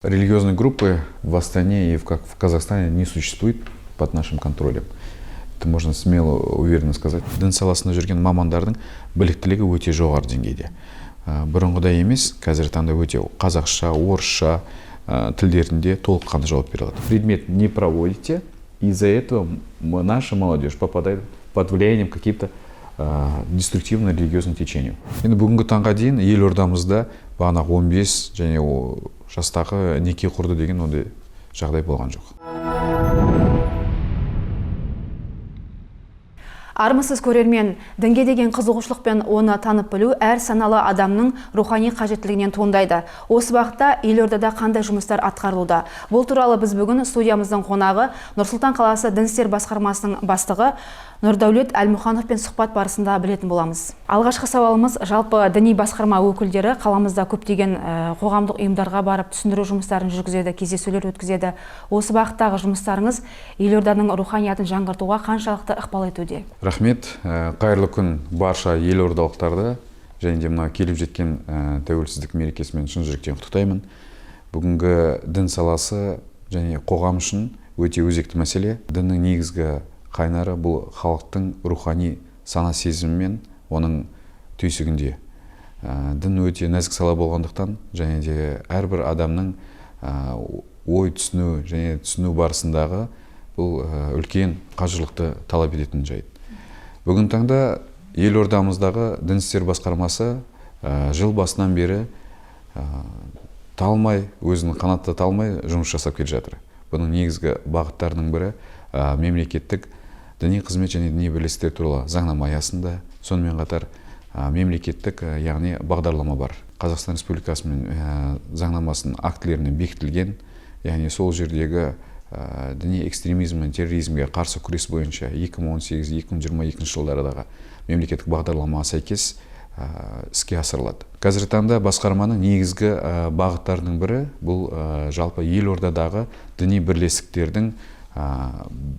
Религиозной группы в Астане и в Казахстане не существует под нашим контролем. Это можно смело, уверенно сказать. Дін саласында жүрген мамандардың біліктілігі өте жоғары деңгейде. Бұрынғыдай емес, қазіргі таңда өте қазақша, орысша тілдерінде толыққанды жауап бере алады. Предмет не проводите, из-за этого наша молодежь попадает под влиянием каких-то деструктивно религиозных течений. Енді бүгінгі таңға дейін елордамызда бағанағы 15 және жастағы неке құрды деген ондай жағдай болған жоқ. Армысыз көрермен, дінге деген қызығушылықпен оны танып білу әр саналы адамның рухани қажеттілігінен туындайды. Осы бағытта елордада қандай жұмыстар атқарылуда? Бұл туралы біз бүгін студиямыздың қонағы Нұр Сұлтан қаласы дін істер басқармасының бастығы Нұрдәулет Әлмұхановпен сұхбат барысында білетін боламыз. Алғашқы сауалымыз, жалпы діни басқарма өкілдері қаламызда көптеген қоғамдық ұйымдарға барып түсіндіру жұмыстарын жүргізеді, кездесулер өткізеді. Осы бағыттағы жұмыстарыңыз елорданың руханиятын жаңғыртуға қаншалықты ықпал етуде? Рахмет, қайырлы күн барша елордалықтарды және де мына келіп жеткен тәуелсіздік мерекесімен шын жүректен құттықтаймын. Бүгінгі дін саласы және қоғам үшін өте өзекті мәселе. Діннің негізгі қайнары бұл халықтың рухани сана сезімімен оның түйсігінде. Дін өте нәзік сала болғандықтан және де әрбір адамның ой түсіну және түсіну барысындағы бұл үлкен қажырлықты талап ететін жайт. Бүгін таңда елордамыздағы дін істер басқармасы жыл басынан бері талмай, өзінің қанатты талмай жұмыс жасап келе жатыр. Бұның негізгі бағыттарының бірі мемлекеттік діни қызмет және діни бірлестіктер туралы заңнама аясында, сонымен қатар мемлекеттік, яғни бағдарлама бар. Қазақстан Республикасының заңнамасының актілеріне бекітілген, яғни сол жердегі діни экстремизм мен терроризмге қарсы күрес бойынша 2018-2022 жылдардағы мемлекеттік бағдарламаға сәйкес іске асырылады. Қазіргі таңда басқарманың негізгі бағыттарының бірі бұл жалпы елордадағы діни бірлестіктердің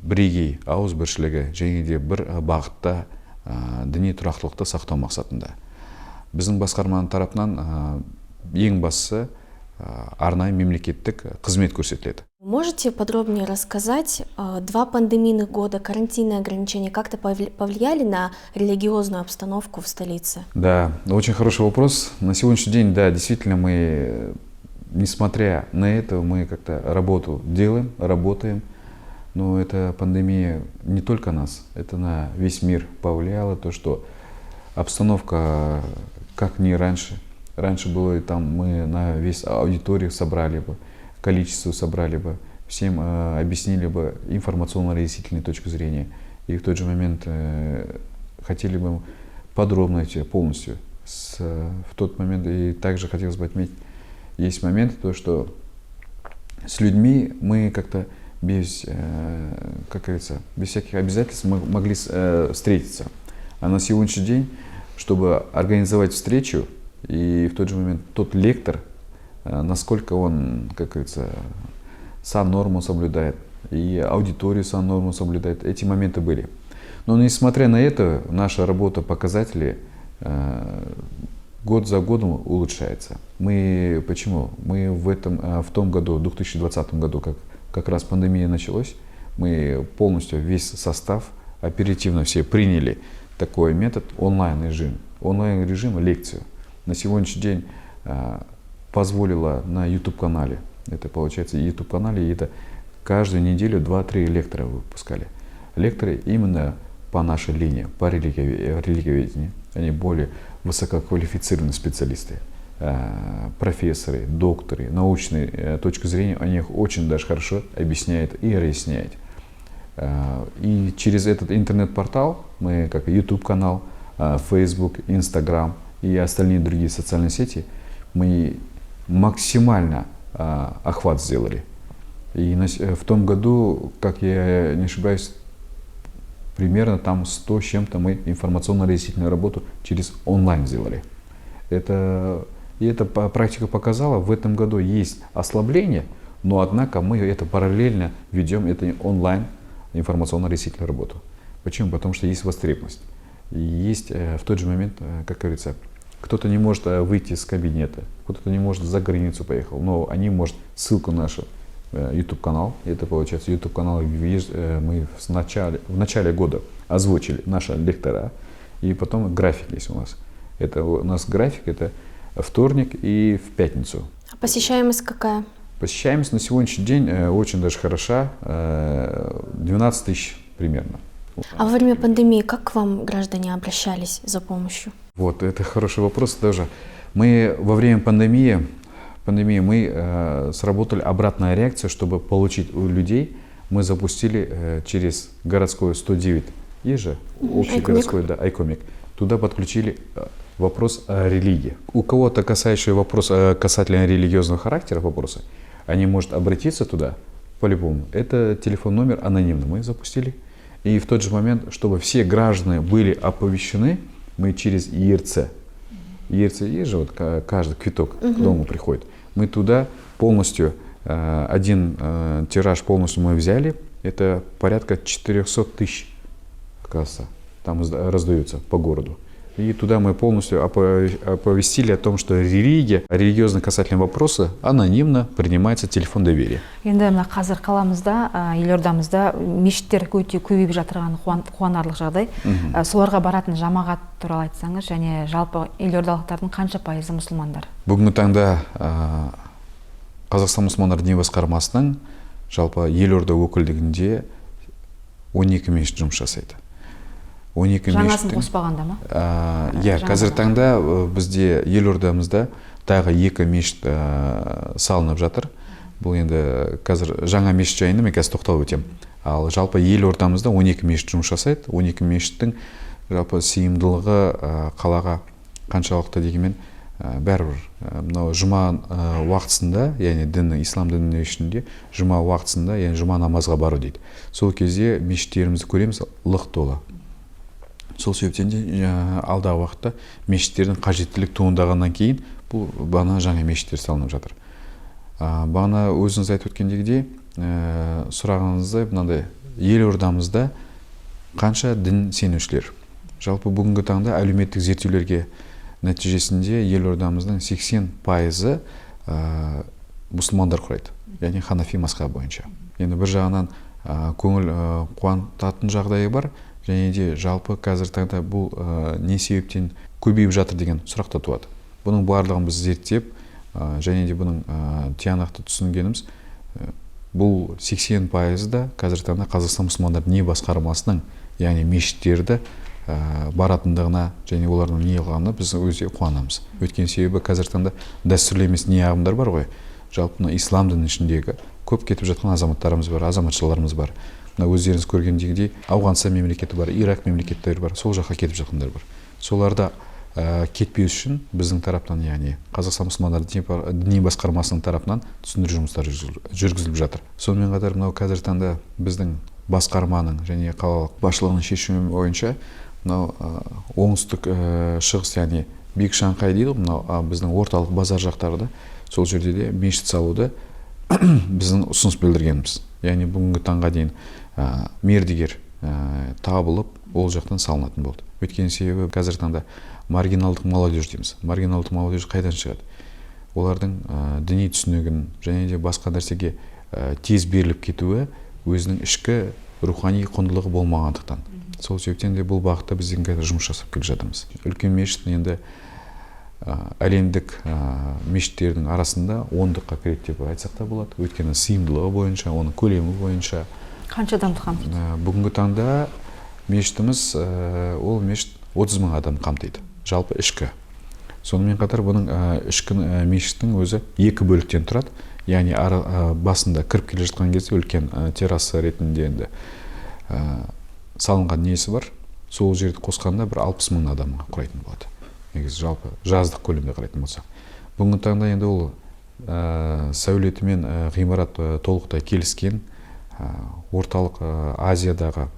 бірегей ауызбіршілігі және де бір бағытта діни тұрақтылықты сақтау мақсатында. Біздің басқарманың тарапынан ең бастысы арнайы мемлекеттік қызмет көрсетіледі. Можете подробнее рассказать, 2 пандемийных года карантинные ограничения как-то повлияли на религиозную обстановку в столице? Да, очень хороший вопрос. На сегодняшний день, да, действительно мы, несмотря на это, мы как-то работу делаем, работаем. Но эта пандемия не только нас, это на весь мир повлияла, то, что обстановка как не раньше. Раньше было там мы на весь аудиторию собрали бы, количество собрали бы, всем объяснили бы информационно-разъяснительной точку зрения. И в тот же момент хотели бы подробно полностью. В тот момент и также хотелось бы отметить, есть момент, то, что с людьми мы как-то без, как говорится, без всяких обязательств мы могли встретиться. А на сегодняшний день, чтобы организовать встречу, и в тот же момент тот лектор, насколько он, как говорится, сан-норму соблюдает, и аудиторию сан-норму соблюдает, эти моменты были. Но несмотря на это, наша работа, показатели год за годом улучшается. Мы, почему? Мы в том году, в 2020 году, как раз пандемия началась, мы полностью весь состав оперативно все приняли такой метод онлайн-режим. Онлайн-режим лекцию. На сегодняшний день позволило на YouTube-канале, это получается YouTube-канале, и это каждую неделю 2-3 лектора выпускали. Лекторы именно по нашей линии, по религиоведению. Они более высококвалифицированные специалисты, профессоры, докторы, научные точки зрения, они их очень даже хорошо объясняют и разъясняют. И через этот интернет-портал, мы как YouTube-канал, Facebook, Instagram и остальные другие социальные сети, мы максимально охват сделали. И в том году, как я не ошибаюсь, примерно там 100 с чем-то мы информационно-разъяснительную работу через онлайн сделали. И эта практика показала, в этом году есть ослабление, но однако мы это параллельно ведем, это онлайн информационно-разъяснительную работу. Почему? Потому что есть востребованность. И есть в тот же момент, как говорится, Кто-то не может выйти из кабинета, кто-то не может за границу поехал, но они может ссылку на наш YouTube канал, это получается YouTube канал, мы в начале года озвучили наши лектора, и потом график есть у нас. Это у нас график, это вторник и в пятницу. А посещаемость какая? Посещаемость на сегодняшний день очень даже хороша, 12 тысяч примерно. А во время пандемии как к вам граждане обращались за помощью? Вот, это хороший вопрос тоже. Мы во время пандемии мы сработали обратная реакция, чтобы получить у людей. Мы запустили через городской 109 ИЖ, общегородской, да, Айкомик. Туда подключили вопрос о религии. У кого-то касающий вопрос касательно религиозного характера вопроса, они могут обратиться туда по-любому. Это телефон номер анонимный мы запустили. И в тот же момент, чтобы все граждане были оповещены, мы через ИРЦ. ИРЦ есть же, вот каждый квиток к дому приходит. Мы туда полностью, один тираж полностью мы взяли, это порядка 400 тысяч касса, там раздаются по городу. И туда мы полностью оповестили о том, что религия, религиозно-касательные вопросы анонимно принимается телефон доверия. Енді мына қазір қаламызда, елордамызда мешіттер өте көбейіп жатырған қуанарлық жағдай. Соларға баратын жамағат туралы айтсаңыз, және жалпы елордалықтардың қанша пайызы мұсылмандар? Бүгінгі таңда Қазақстан мұсылмандар діни басқармасының жалпы елорда өкілдігінде 12 мешіт жұмыс жасайды. Жаңасын қоспағанда ма? Иә, қазір таңда бізде елордамызда тағы 2 мешіт салынып жатыр. Бұл енді қазір жаңа мешіт жайында мен қазір тоқталып өтем. Ал жалпы елордамызда 12 мешіт жұмыс жасайды. 12 мешіттің жалпы сыйымдылығы қалаға қаншалықты дегенмен бәрібір мынау жұма уақытысында, яғни діннің, ислам дінінің ішінде жұма уақытысында, яғни жұма намазға бару дейді. Сол кезде мешіттерімізді көреміз лық толы. Сол себептен де алдағы уақытта мешіттердің қажеттілік туындағаннан кейін бұл бағана жаңа мешіттер салынып жатыр. Бағана өзіңіз айтып өткендегідей сұрағаныңызда мынандай елордамызда қанша дін сенушілер? Жалпы бүгінгі таңда әлеуметтік зерттеулерге нәтижесінде елордамыздың 80% мұсылмандар құрайды, яғни ханафи мазхабы бойынша. Енді бір жағынан көңіл қуантатын жағдайы бар. Және де жалпы қазір таңда бұл не себептен көбейіп жатыр деген сұрақта туады. Бұның барлығын біз зерттеп, және де бұның тиянақты түсінгеніміз, бұл 80% да қазір таңда Қазақстан мұсылмандар діни басқармасының, яғни мешіттерді баратындығына және олардың не алғанына біз өте қуанамыз. Өткен себебі қазір таңда дәстүрлі емес не ағымдар бар ғой. Жалпы ислам дінінің ішіндегі көп кетіп жатқан азаматтарымыз бар, азаматшыларымыз бар. Өздеріңіз көргендегідей Ауғанстан мемлекеті бар, Ирак мемлекеттері бар, сол жаққа кетіп жатқандар бар. Соларда кетпеу үшін біздің тараптан, яғни Қазақстан мұсылмандар діни басқармасының тарапынан түсіндіру жұмыстары жүргізіліп жатыр. Сонымен қатар мынау қазір таңда біздің басқарманың және қалалық басшылығының шешімі бойынша мынау оңтүстік шығыс, яғни Биік Шанхай дейді, мынау біздің орталық базар жақтарда сол жерде де мешіт салуды біздің ұсыныс білдіргенбіз. Яғни бүгінгі таңға дейін мердігер табылып, ол жақтан салынатын болды. Өткен себебі қазір таңда маргиналдық молодежь дейміз. Маргиналдық молодежь қайдан шығады? Олардың діни түсінігін және де басқа нәрсеге тез беріліп кетуі өзінің ішкі рухани құндылығы болмағандықтан. Сол себептен де бұл бағытта біздің қазір жұмыс жасап келе жатырмыз. Үлкен мешіт енді әлемдік мешіттердің арасында 10-дыққа кіреді деп айтсақ та болады. Өйткені сыйымдылығы бойынша, оның көлемі бойынша. Қанша адамды қамтиды? Бүгінгі таңда мешітіміз, ол мешіт 30 мың адам қамтиды, жалпы ішкі. Сонымен қатар бұның ішкі мешіттің өзі 2 бөліктен тұрады. Яғни басында кіріп келе жатқан кезде үлкен терраса ретінде енді салынған несі бар. Сол жерді қосқанда бір 60 мың адамға құрайтын болады. Негізі жалпы жаздық көлемде қарайтын болсақ. Бүгінгі таңда енді ол сәулетімен ғимарат толықтай келіскен орталық Азиядағы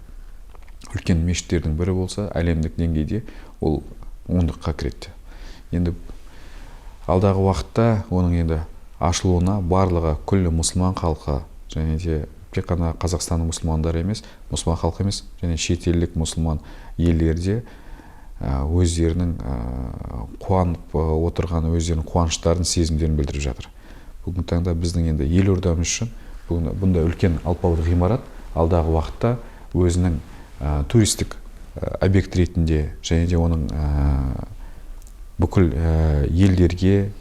үлкен мешіттердің бірі болса, әлемдік деңгейде ол 10-дыққа кіреді. Енді алдағы уақытта оның енді ашылуына барлығы күллі мұсылман халқы, және де тек қана Қазақстанның мұсылмандары емес, мұсылман халқы емес, және шетелдік мұсылман елдерде өздерінің қуанып отырған, өздерінің қуаныштарын, сезімдерін білдіріп жатыр. Бүгінгі таңда біздің енді елордамыз үшін бұнда үлкен алпауыт ғимарат алдағы уақытта өзінің туристік объект ретінде және де оның бүкіл елдерге,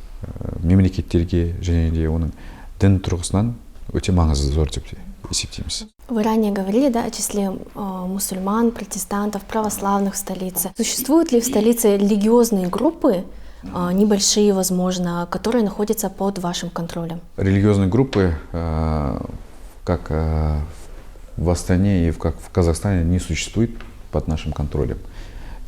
мемлекеттерге және де оның дін тұрғысынан өте маңызы зор деп есептейміз. Вы ранее говорили, да, о числе мусульман, протестантов, православных в столице. Существуют ли в столице религиозные группы, небольшие, возможно, которые находятся под вашим контролем? Религиозные группы, как в Астане и как в Казахстане, не существует под нашим контролем.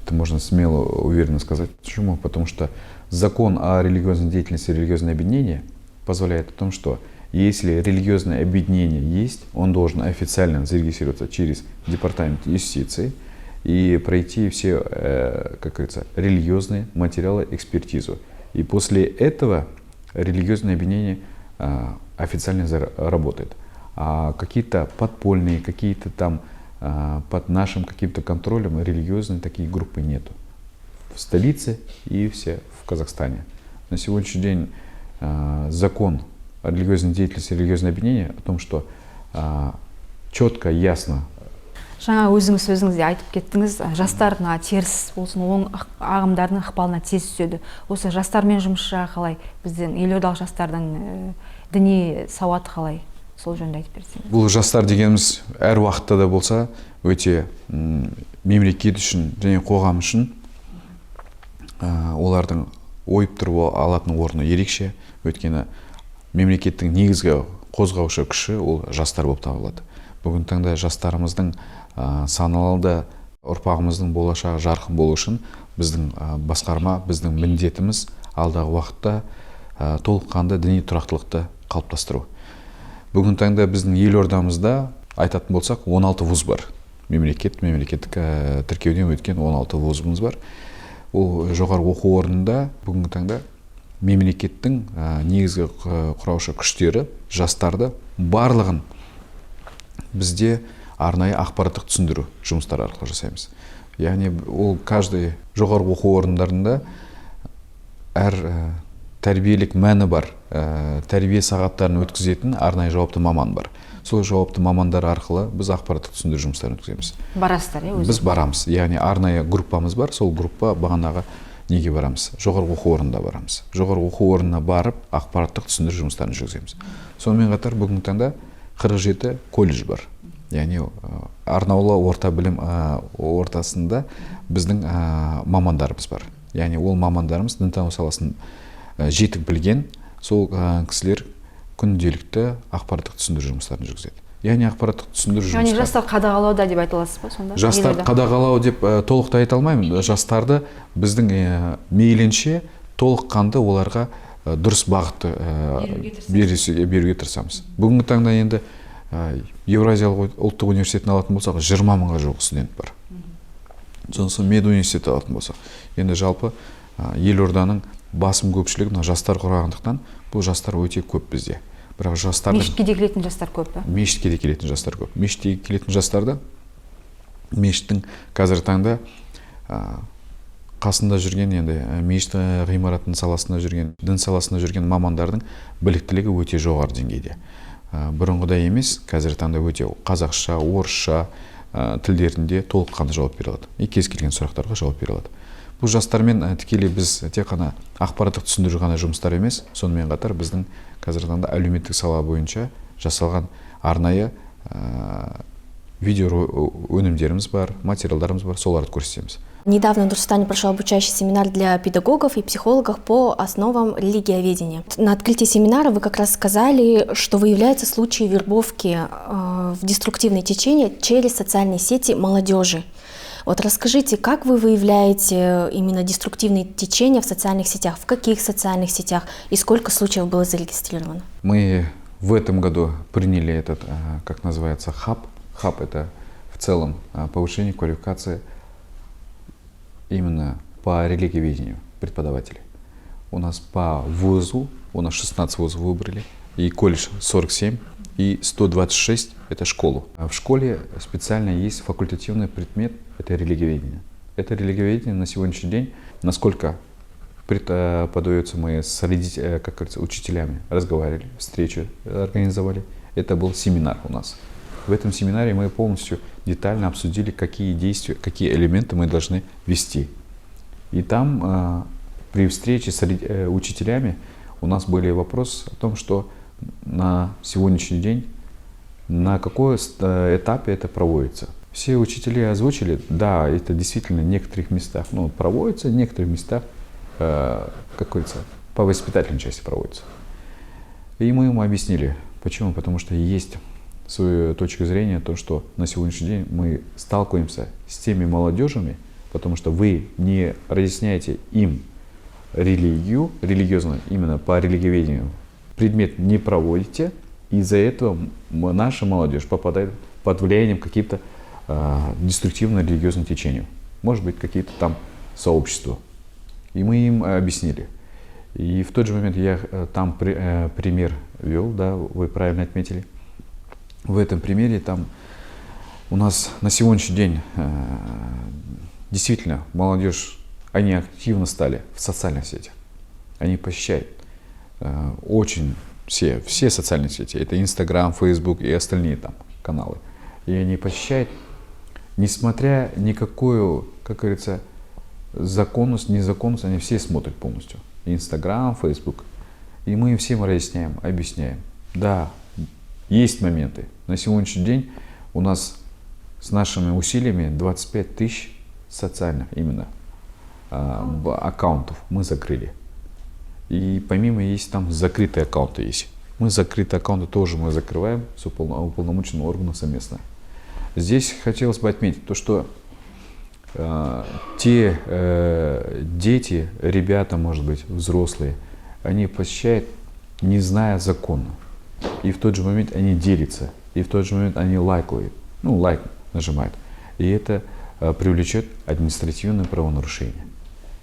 Это можно смело, уверенно сказать. Почему? Потому что закон о религиозной деятельности и религиозное объединение позволяет о том, что если религиозное объединение есть, он должен официально зарегистрироваться через Департамент юстиции и пройти все, как говорится, религиозные материалы, экспертизу. И после этого религиозное объединение официально работает. А какие-то подпольные, какие-то там под нашим каким-то контролем религиозные такие группы нету. В столице и все в Казахстане. На сегодняшний день закон о религиозной деятельности и религиозное объединение о том, что четко, ясно. Жаңа өзіңіз сөзіңізде айтып кеттіңіз, жастарына теріс болсын, оң ағымдардың ықпалына тез түседі. Осы жастармен жұмыс жағы қалай? Біздің елордалық жастардың діни сауаты қалай? Сол жөнінде айтып берсеңіз. Бұл жастар дегеніміз әр уақытта да болса өте мемлекет үшін және қоғам үшін олардың ойып тұрып алатын орны ерекше. Өйткені мемлекеттің негізгі қозғаушы күші ол жастар болып табылады. Бүгін таңда жастарымыздың саналды ұрпағымыздың болашағы жарқын болу үшін біздің басқарма, біздің міндетіміз алдағы уақытта толыққанды діни тұрақтылықты қалыптастыру. Бүгін таңда біздің елордамызда айтатын болсақ 16 вуз бар. Мемлекеттік тіркеуден өткен 16 вузымыз бар. Ол жоғары оқу орнында бүгінгі таңда мемлекеттің негізгі құраушы күштері жастарды барлығын бізде арнайы ақпараттық түсіндіру жұмыстары арқылы жасаймыз. Яғни ол каждый жоғары оқу орындарында әр тәрбиелік мәні бар, тәрбие сағаттарын өткізетін арнайы жауапты маман бар. Сол жауапты мамандар арқылы біз ақпараттық түсіндіру жұмыстарын өткіземіз. Барасыздар, иә, Біз барамыз. Яғни арнайы группамыз бар, сол группа бағанағы неге барамыз? Жоғары оқу орнында барамыз. Жоғары оқу орнына барып ақпараттық түсіндіру жұмыстарын жүргіземіз. Сонымен қатар бүгінгі таңда 47 колледж бар. Яғни арнаулы орта білім ортасында біздің мамандарымыз бар. Яғни ол мамандарымыз дінтану саласын жетік білген, сол кісілер күнделікті ақпараттық түсіндіру жұмыстарын жүргізеді. Яғни ақпараттық түсіндіру жұмыстары. Яғни жастар қадағалауда деп айта аласыз ба сонда? Жастар қадағалау деп толықтай айта алмаймын. Жастарды біздің мейлінше толыққанды оларға дұрыс бағытты беруге тырысамыз. Бүгінгі таңда енді Евразиялық ұлттық университетін алатын болсақ 20 мыңға жуық студент бар. Сосын медуниверситеті алатын болсақ, енді жалпы елорданың басым көпшілігі жастар құрағандықтан бұл жастар өте көп бізде. Бірақ жастарды мешітке де келетін жастар көп па? Мешітке де келетін жастар көп. Мешітке келетін жастарды мешіттің қазіргі таңда қасында жүрген, енді мешіт ғимаратының саласында жүрген, дін саласында жүрген мамандардың біліктілігі өте жоғары деңгейде. Бұрынғыдай емес, қазіргі таңда өте қазақша, орысша тілдерінде толыққанды жауап бере алады. И кез келген сұрақтарға жауап бере алады. Бұл жастармен тікелей біз тек қана ақпараттық түсіндіру ғана жұмыстар емес, сонымен қатар біздің қазіргі таңда әлеуметтік сала бойынша жасалған арнайы видео өнімдеріміз бар, материалдарымыз бар, соларды көрсетеміз. Недавно в Нур-Султане прошел обучающий семинар для педагогов и психологов по основам религиоведения. На открытии семинара вы как раз сказали, что выявляются случаи вербовки в деструктивные течения через социальные сети молодежи. Вот расскажите, как вы выявляете именно деструктивные течения в социальных сетях, в каких социальных сетях и сколько случаев было зарегистрировано? Мы в этом году приняли этот, как называется, хаб. Хаб – это в целом повышение квалификации именно по религиоведению преподавателей. У нас по вузу, у нас 16 вузов выбрали, и колледж 47, и 126 – это школу. А в школе специально есть факультативный предмет – это религиоведение. Это религиоведение на сегодняшний день, насколько преподается, мы с как говорится, учителями разговаривали, встречу организовали. Это был семинар у нас. В этом семинаре мы полностью детально обсудили, какие действия, какие элементы мы должны вести. И там при встрече с учителями у нас были вопросы о том, что на сегодняшний день, на какой этапе это проводится. Все учителя озвучили, да, это действительно в некоторых местах проводится, в некоторых местах, как говорится, по воспитательной части проводится. И мы ему объяснили, почему. Потому что есть свою точку зрения, то, что на сегодняшний день мы сталкиваемся с теми молодежами, потому что вы не разъясняете им религию, религиозную, именно по религиоведению, предмет не проводите, из-за этого наша молодежь попадает под влиянием каких-то деструктивных религиозных течений. Может быть, какие-то там сообщества. И мы им объяснили. И в тот же момент я там пример вел, да, вы правильно отметили. В этом примере там у нас на сегодняшний день действительно молодежь, они активно стали в социальных сетях. Они посещают очень все социальные сети. Это Инстаграм, Фейсбук и остальные там каналы. И они посещают, несмотря никакую, как говорится, законность, незаконность, они все смотрят полностью. Инстаграм, Фейсбук. И мы им всем разъясняем, объясняем. Да, есть моменты. На сегодняшний день у нас с нашими усилиями 25 тысяч социальных именно аккаунтов мы закрыли. И помимо есть там закрытые аккаунты есть. Мы закрытые аккаунты тоже мы закрываем с уполномоченным органом совместно. Здесь хотелось бы отметить то, что те дети, ребята, может быть, взрослые, они посещают, не зная закона. И в тот же момент они делятся. И в тот же момент они лайкают. Лайк нажимают. И это привлечет административное правонарушение.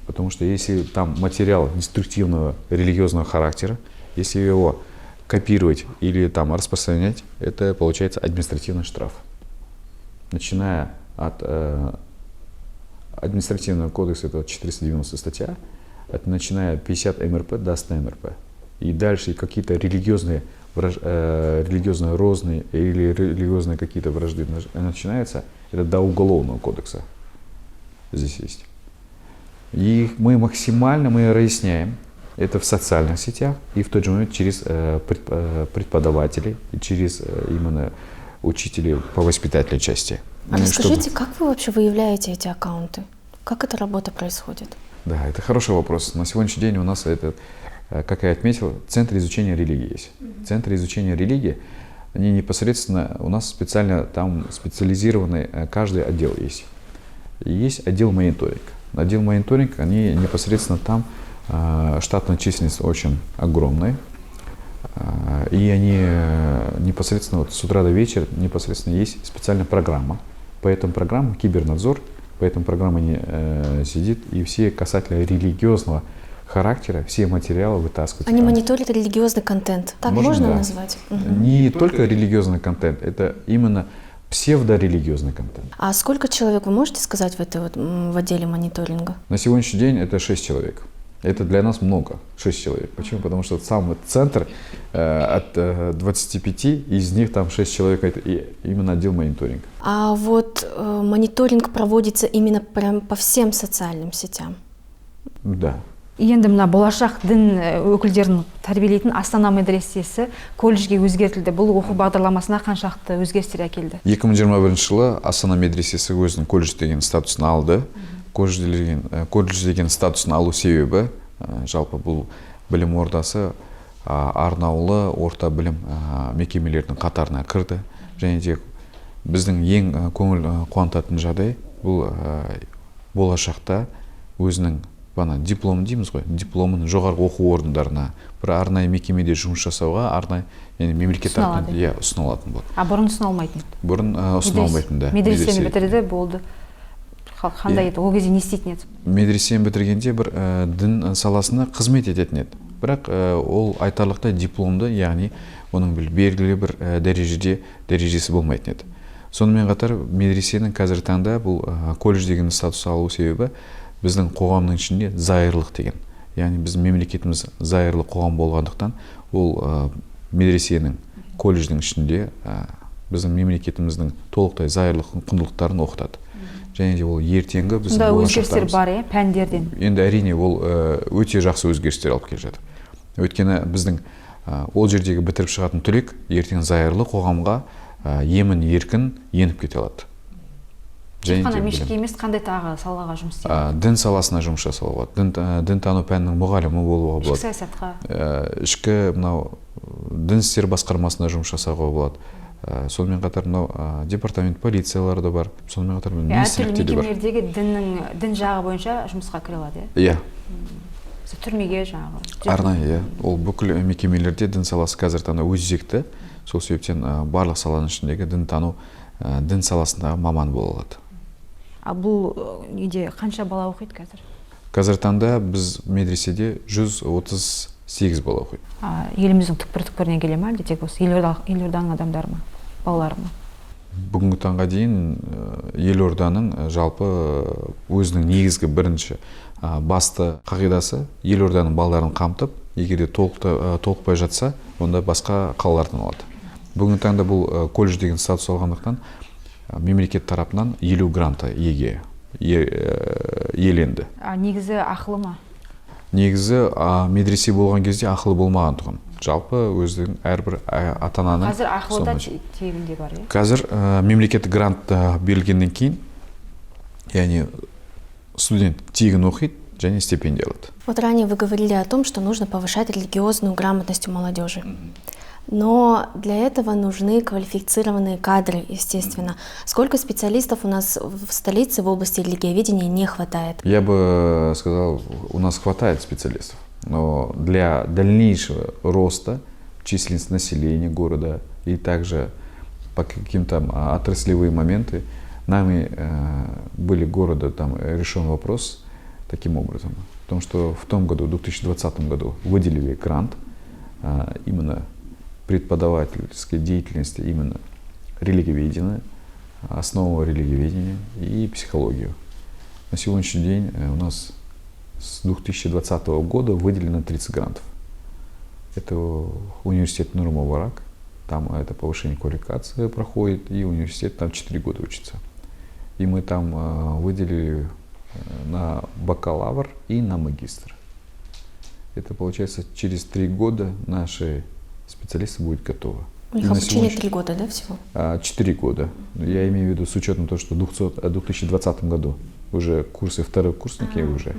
Потому что если там материал деструктивного религиозного характера, если его копировать или там распространять, это получается административный штраф. Начиная от административного кодекса, это 490 статья, начиная 50 МРП до 100 МРП. И дальше какие-то религиозные розные или религиозные какие-то вражды начинаются, это до Уголовного кодекса здесь есть. И мы максимально разъясняем это в социальных сетях и в тот же момент через преподавателей, и через именно учителей по воспитательной части. А расскажите, как вы вообще выявляете эти аккаунты? Как эта работа происходит? Да, это хороший вопрос. На сегодняшний день у нас это, как я отметил, Центр изучения религии есть. Центр изучения религии, они непосредственно, у нас специально там специализированный каждый отдел есть. И есть отдел мониторинг. Отдел мониторинг, они непосредственно там, штатная численность очень огромная. И они непосредственно с утра до вечера непосредственно есть специальная программа. По этому программе кибернадзор, по этому программе сидит, и все касательно религиозного характера, все материалы вытаскивают. Они мониторят религиозный контент. Так можно назвать? Не только религиозный контент, это именно псевдорелигиозный контент. А сколько человек, вы можете сказать, в отделе мониторинга? На сегодняшний день это 6 человек. Это для нас много, 6 человек. Почему? Потому что сам центр от 25, из них там 6 человек, это именно отдел мониторинга. А вот мониторинг проводится именно прям по всем социальным сетям? Да. Енді мына болашақ дін өкілдерін тәрбиелейтін Астана медресесі колледжге өзгертілді. Бұл оқу бағдарламасына қаншақты өзгерістер әкелді? 2021 жылы Астана медресесі өзінің колледж деген статусын алды. Колледж деген статусын алу себебі, жалпы бұл білім ордасы арнаулы орта білім мекемелердің қатарына кірді. Және де біздің ең көңіл қуантатын жағдай бұл болашақта өзінің диплом дейміз ғой, дипломын жоғарғы оқу орындарына бір арнайы мекемеде жұмыс жасауға арнайы мемлекет тарапынан ұсынылатын болды. А бұрын ұсынылмайтын? Бұрын ұсынылмайтын, да. Медресені бітірді, болды. Қандай еді? Ол кезде не істейтін еді? Медресені бітіргенде бір дін саласына қызмет ететін еді. Бірақ ол айтарлықтай дипломды, яғни оның белгілі бір дәрежесі болмайтын еді. Сонымен қатар медресенің қазіргі таңда бұл колледж деген статус алу себебі біздің қоғамның ішінде зайырлық деген. Яғни біздің мемлекетіміз зайырлы қоғам болғандықтан ол медресенің колледждің ішінде біздің мемлекетіміздің толықтай зайырлық құндылықтарын оқытады. Және де ол ертеңгі біздің болашақтарымыз. Өзгерістер бар, пәндерден. Енді әрине ол өте жақсы өзгерістер алып келе жатыр. Өйткені біздің ол жердегі бітіріп шығатын түлек ертең зайырлы қоғамға емін еркін еніп кете алады. Тек қана мешітке емес, қандай тағы салаға жұмыс істейді? Дін саласына жұмыс жасауға болады. Дінтану пәнінің мұғалімі болуға болады. Ішкі саясатқа? Ішкі дін істер басқармасына жұмыс жасауға болады. Сонымен қатар департамент полициялары да бар. Сонымен қатар министрлікте де бар. Әртүрлі мекемелердегі дін жағы бойынша жұмысқа кіре алады, иә? Түрмеге жаңағы. Арнайы, ол бүкіл мекемелерде дін саласы қазір таңда өзекті. Сол себептен барлық саланың ішіндегі дін саласындағы маман бола алады. Бұл неде қанша бала оқиды қазір? Қазір таңда біз медреседе 138 бала оқиды. Еліміздің түкпір-түкпірінен келе ме, әлде тек осы елорданың адамдары ма, балалары ма? Бүгінгі таңға дейін елорданың жалпы өзінің негізгі бірінші басты қағидасы елорданың балаларын қамтып, егерде толықпай жатса, онда басқа қалалардан алады. Бүгінгі таңда бұл колледж деген статус алғандықтан мемлекет тарапынан 50 гранты иеленді. Негізі ақылы ма? Негізі медресе болған кезде ақылы болмаған тұғын. Жалпы өздің әрбір ата-ананың. Қазір ақылы да тегінде бар, е? Қазір мемлекеттік грант берілгеннен кейін, яғни студент тегін оқиды және стипендия алады. Вот ранее вы говорили о том, что нужно повышать религиозную грамотность у молодежи. Но для этого нужны квалифицированные кадры, естественно. Сколько специалистов у нас в столице в области религиоведения не хватает? Я бы сказал, у нас хватает специалистов. Но для дальнейшего роста численности населения города и также по каким-то отраслевые моменты нами были города там решен вопрос таким образом. В том, что в том году, в 2020 году выделили грант именно преподавательской деятельности, именно религиоведения, основу религиоведения и психологию. На сегодняшний день у нас с 2020 года выделено 30 грантов. Это университет Нур-Мубарак, там это повышение квалификации проходит, и университет там 4 года учится. И мы там выделили на бакалавр и на магистр. Это получается через 3 года наши специалисты будут готовы. У них обучение 3 года, да, всего? 4 года. Я имею в виду с учетом того, что в 2020 году уже курсы, вторые курсники уже.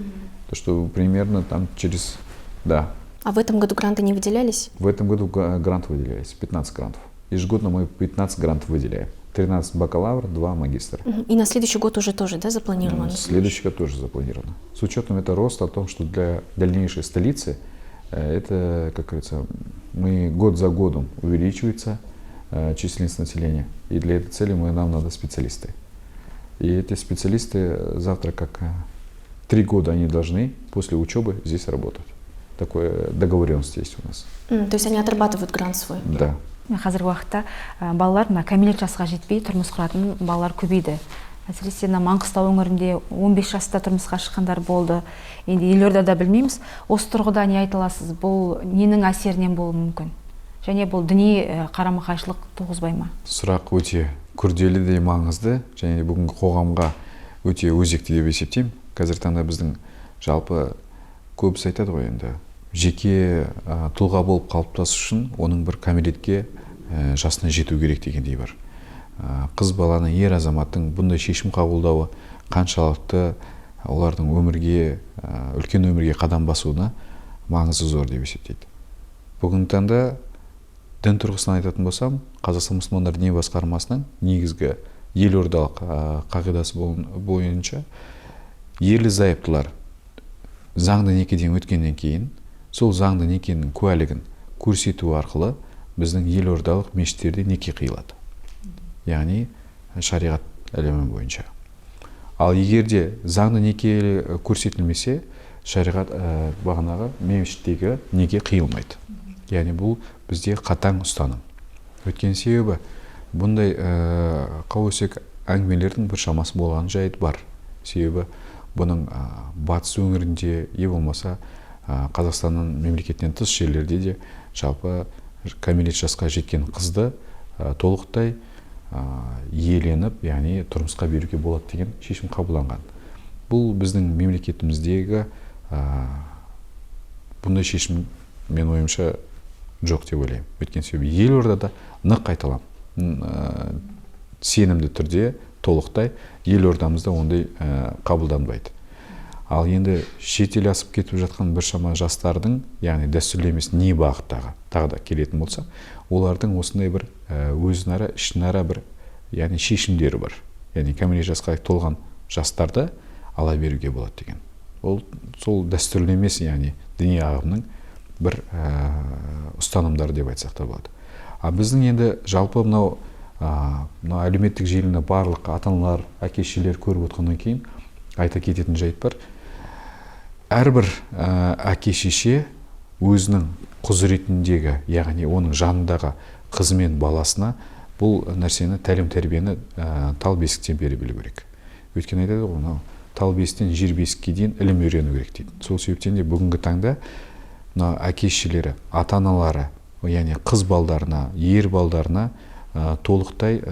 То, что примерно там через, да. А в этом году гранты не выделялись? В этом году гранты выделялись, 15 грантов. Ежегодно мы 15 грантов выделяем. 13 бакалавр, 2 магистра. И на следующий год уже тоже, да, запланировано? Следующий год тоже запланировано. С учетом этого роста, о том, что для дальнейшей столицы, это, как говорится, мы год за годом увеличивается численность населения. И для этой цели нам надо специалисты. И эти специалисты завтра, как 3 года, они должны после учебы здесь работать. Такая договоренность есть у нас. То есть они отрабатывают грант свой? Да. Қазіргі уақытта балалар кәмелет жасқа жетпей тұрмыс құратын балалар көбейді. Әсіресе Маңғыстау өңірінде 15 жаста тұрмысқа шыққандар болды. Енді елордада білмейміз. Осы тұрғыда не айта аласыз? Бұл ненің әсерінен болуы мүмкін? Және бұл діни қарама-қайшылық туғызбай ма? Сұрақ өте күрделі де маңызды, және бүгінгі қоғамға өте өзекті деп есептеймін. Қазір таңда біздің жалпы көбісі айтады ғой, енді жеке тұлға болып қалыптасу үшін оның бір кәмелетке жасына жету керек дегендей бар. Қыз баланы, ер азаматтың бұндай шешім қабылдауы қаншалықты олардың өмірге, үлкен өмірге қадам басуына маңызы зор деп есептейді. Бүгінгі таңда дін тұрғысынан айтатын болсам, Қазақстан мұсылмандар діни басқармасының негізгі елордалық қағидасы бойынша ерлі-зайыптылар заңды некеден өткеннен кейін сол заңды некенің куәлігін көрсету арқылы біздің елордалық мешіттерде неке қиылады. Яғни шариғат ілімі бойынша. Ал егерде заңды неке көрсетілмесе, шариғат бағанағы мешіттегі неке қиылмайды. Яғни бұл бізде қатаң ұстаным. Өткен себебі Бұндай қауесет әңгімелердің бір шамасы болған жайт бар. Себебі бұның батыс өңірінде болмаса Қазақстанның мемлекетінен тыс жерлерде де жалпы кәмелет жасқа жеткен қызды толықтай иеленіп, яғни тұрмысқа беруге болады деген шешім қабылданған. Бұл біздің мемлекетіміздегі бұндай шешім мен ойымша жоқ деп ойлаймын. Өйткені себебі елордада нық қайталам. Сенімді түрде толықтай елордамызда ондай қабылданбайды. Ал енді шетел асып кетіп жатқан біршама жастардың, яғни дәстүрлі емес не бағыттағы тағы да келетін болса, олардың осындай бір өзінара, ішінара бір, яғни шешімдері бар. Яғни кәмелет жасқа толған жастарды ала беруге болады деген. Ол сол дәстүрлі емес, яғни діни ағымның бір ұстанымдары деп айтсақ та болады. Біздің енді жалпы мынау әлеуметтік желіні барлық ата-аналар, әке-шешелер көріп отқаннан кейін айта кететін жайт бар. Әрбір әке-шеше өзінің құзыретіндегі, яғни оның жанындағы қызы мен баласына бұл нәрсені, тәлім-тәрбиені тал бесіктен бере білу керек. Өйткені айтады ғой, тал бесіктен жер бесікке дейін ілім үйрену керек дейді. Сол себептен де бүгінгі таңда әке-шешелері, ата-аналары, яғни қыз балдарына, ер балдарына толықтай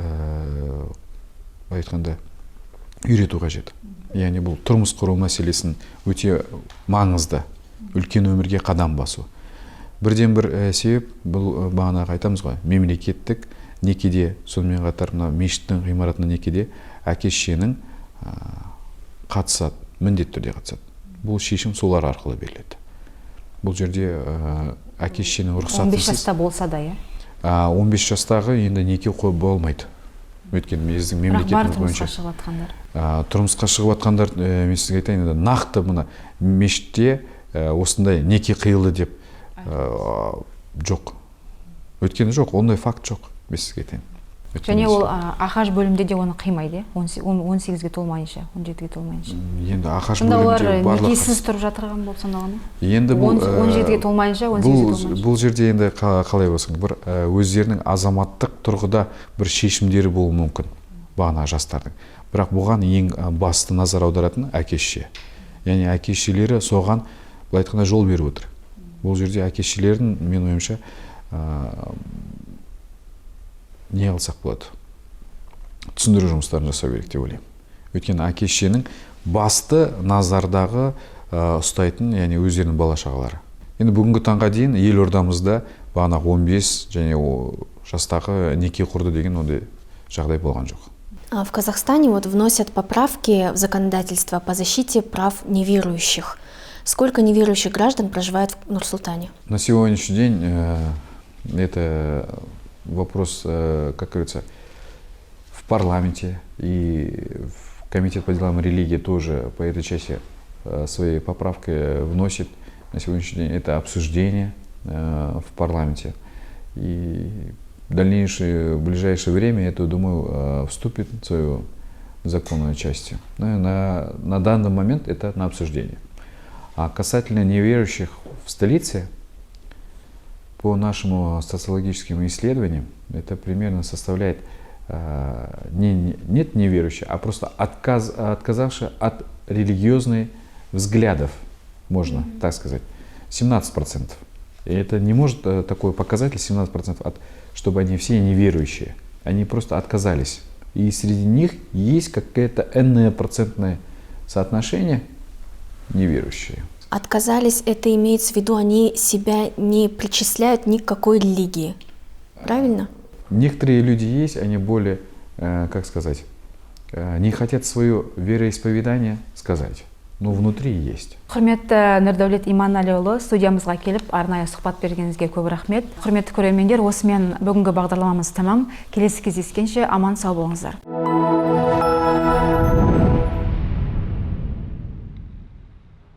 айтқанда үйрету қажет. Яғни бұл тұрмыс құру мәселесін өте маңызды, үлкен өмірге қадам басу. Бірден бір себеп, бұл бағанағы айтамыз ғой, мемлекеттік некеде, сонымен қатар мешіттің ғимаратына некеде әке-шешенің қатысады, міндетті түрде қатысады. Бұл шешім солар арқылы беріледі. Бұл жерде әке-шешенің рұқсатынсыз 15 жаста болса да, 15 жастағы енді неке қойып болмайды. Өйткені біздің мемлекетіміз бойынша тұрмысқа шығып жатқандар, мен сізге айтайын, нақты мына мешітте осындай неке қиылды деп жоқ. Өйткені жоқ, ондай факт жоқ, мен сізге айтайын. Және ол ақаш бөлімде де оны қимайды, 18-ге толмайынша, 17-ге толмайынша. Енді ақаш бөлімде барлық... некесіз тұрып жатырған болса нағаны? Енді бұл... 17-ге толмайынша, 18-ге толмайынша. Бұл жерде енді қалай болсын, бір өздерінің азаматтық тұрғыда бір шешімдері болуы мүмкін, бағана жастардың. Бірақ бұған ең басты назар аударатын әке-шеше. Яғни әке-шешелері соған, бұл айтқанда, жол беріп отыр. Бұл жерде әке-шешелердің, мен ойымша, не қылсақ болады? Түсіндіру жұмыстарын жасау керек деп ойлаймын. Өйткені әке-шешенің басты назардағы ұстайтын, яғни өздерінің бала-шағалары. Енді бүгінгі таңға дейін елордамызда бағанағы 15 және жастағы неке құрды деген ондай жағдай болған жоқ. В Казахстане вносят поправки в законодательство по защите прав неверующих. Сколько неверующих граждан проживает в Нур-Султане? На сегодняшний день это вопрос, как говорится, в парламенте, и в Комитет по делам религии тоже по этой части своей поправкой вносит. На сегодняшний день это обсуждение в парламенте. И в ближайшее время это, думаю, вступит в свою законную часть. На данный момент это на обсуждение. А касательно неверующих в столице, по нашим социологическим исследованиям, это примерно составляет нет неверующих, а просто отказавшие от религиозных взглядов, можно так сказать, 17%. И это не может такой показатель 17%, чтобы они все неверующие. Они просто отказались. И среди них есть какое-то энное процентное соотношение неверующие. Отказались, это имеется в виду, они себя не причисляют ни к какой религии. Правильно? Некоторые люди есть, они более, как сказать, не хотят свое вероисповедание сказать, но внутри есть. Құрметті Нұрдәулет Иманәліұлы, студиямызға келіп, арнайы сұхбат бергеніңізге көп рахмет. Құрметті көрермендер, осымен бүгінгі бағдарламамыз тамам. Келесі кездескенше аман сау болыңыздар.